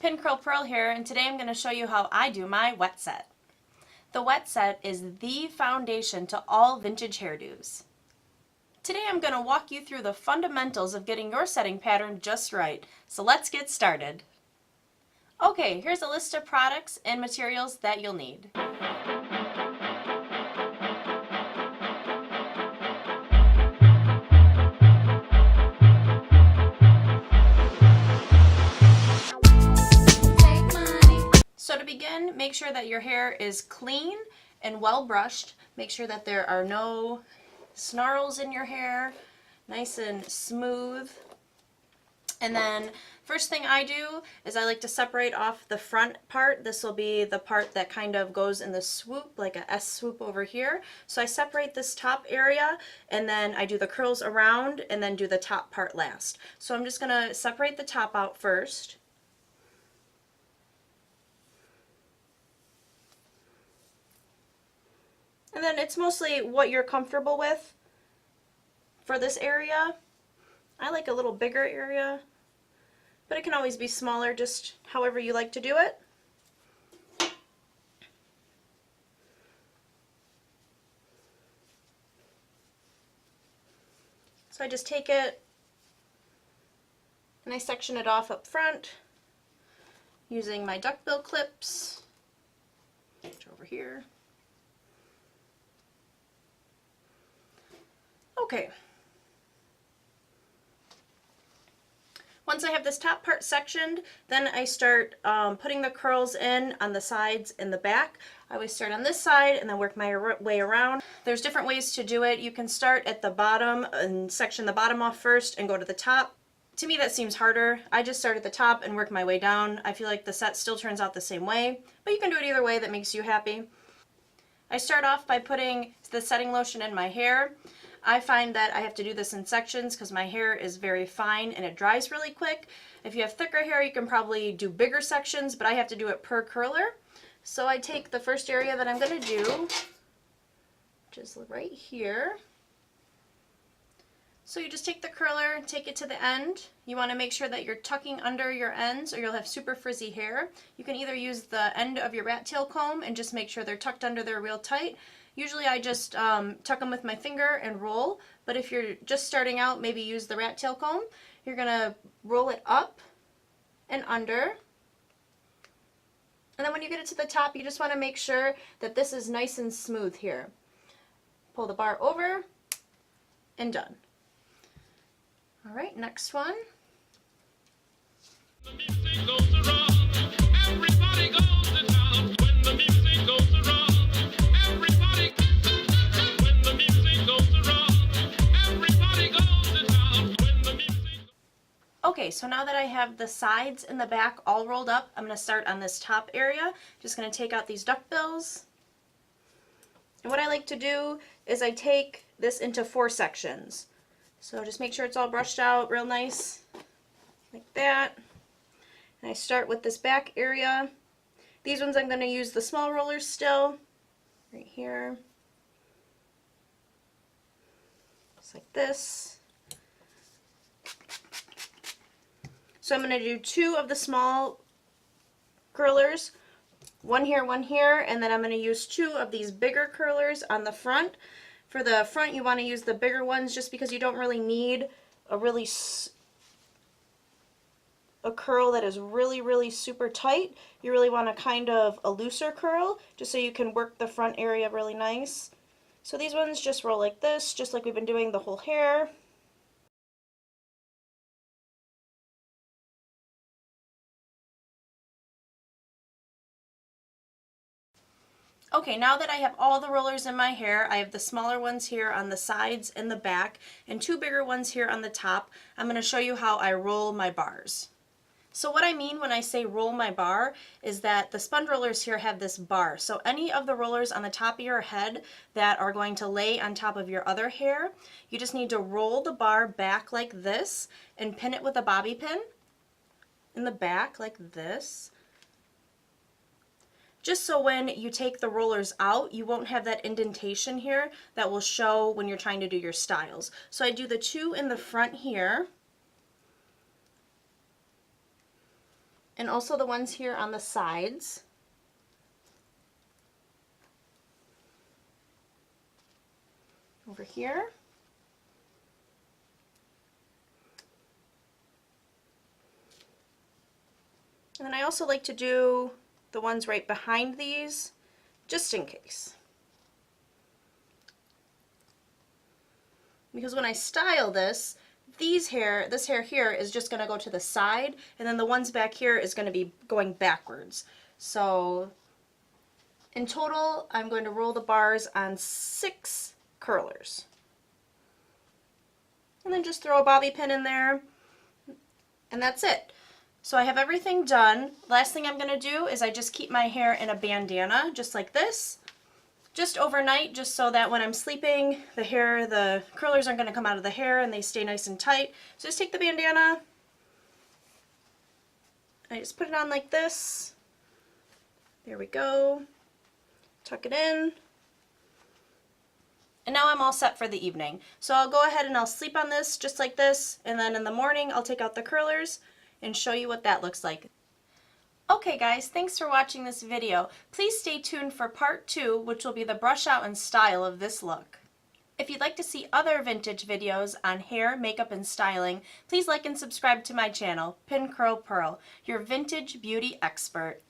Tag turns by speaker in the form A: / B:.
A: Pin Curl Pearl here, and today I'm going to show you how I do my wet set. The wet set is the foundation to all vintage hairdos. Today I'm going to walk you through the fundamentals of getting your setting pattern just right, so let's get started. Okay, here's a list of products and materials that you'll need. So to begin, make sure that your hair is clean and well brushed. Make sure that there are no snarls in your hair, nice and smooth. And then first thing I do is I like to separate off the front part. This will be the part that kind of goes in the swoop, like a S swoop over here. So I separate this top area and then I do the curls around and then do the top part last. So I'm just going to separate the top out first. And then it's mostly what you're comfortable with for this area. I like a little bigger area, but it can always be smaller, just however you like to do it. So I just take it and I section it off up front using my duckbill clips, which are over here. Okay. Once I have this top part sectioned, then I start putting the curls in on the sides and the back. I always start on this side and then work my way around. There's different ways to do it. You can start at the bottom and section the bottom off first and go to the top. To me that seems harder. I just start at the top and work my way down. I feel like the set still turns out the same way, but you can do it either way that makes you happy. I start off by putting the setting lotion in my hair. I find that I have to do this in sections because my hair is very fine and it dries really quick. If you have thicker hair, you can probably do bigger sections, but I have to do it per curler. So I take the first area that I'm going to do, which is right here. So you just take the curler, take it to the end. You want to make sure that you're tucking under your ends or you'll have super frizzy hair. You can either use the end of your rat tail comb and just make sure they're tucked under there real tight. Usually I just tuck them with my finger and roll, but if you're just starting out, maybe use the rat tail comb. You're going to roll it up and under. And then when you get it to the top, you just want to make sure that this is nice and smooth here. Pull the bar over and done. All right, next one. The music goes around, everybody goes to town. When the music goes around, everybody, when the music goes around, everybody goes to town. When the music... Okay, so now that I have the sides and the back all rolled up, I'm going to start on this top area. Just going to take out these duckbills. And what I like to do is I take this into 4 sections. So just make sure it's all brushed out real nice, like that. And I start with this back area. These ones I'm going to use the small rollers still, right here. Just like this. So I'm going to do 2 of the small curlers, one here, and then I'm going to use 2 of these bigger curlers on the front. For the front, you want to use the bigger ones just because you don't really need a curl that is really super tight. You really want a kind of a looser curl just so you can work the front area really nice. So these ones just roll like this, just like we've been doing the whole hair. Okay, now that I have all the rollers in my hair, I have the smaller ones here on the sides and the back, and 2 bigger ones here on the top. I'm going to show you how I roll my bars. So what I mean when I say roll my bar is that the sponge rollers here have this bar. So any of the rollers on the top of your head that are going to lay on top of your other hair, you just need to roll the bar back like this and pin it with a bobby pin in the back like this. Just so when you take the rollers out, you won't have that indentation here that will show when you're trying to do your styles. So I do the 2 in the front here, and also the ones here on the sides. Over here. And then I also like to do the ones right behind these, just in case. Because when I style this, this hair here is just going to go to the side, and then the ones back here is going to be going backwards. So in total, I'm going to roll the bars on 6 curlers. And then just throw a bobby pin in there, and that's it. So I have everything done. Last thing I'm going to do is I just keep my hair in a bandana, just like this, just overnight, just so that when I'm sleeping, the curlers aren't going to come out of the hair and they stay nice and tight. So just take the bandana, I just put it on like this. There we go. Tuck it in. And now I'm all set for the evening. So I'll go ahead and I'll sleep on this just like this, and then in the morning I'll take out the curlers and show you what that looks like. Okay guys, thanks for watching this video. Please stay tuned for part 2, which will be the brush out and style of this look. If you'd like to see other vintage videos on hair, makeup, and styling, please like and subscribe to my channel, Pin Curl Pearl, your vintage beauty expert.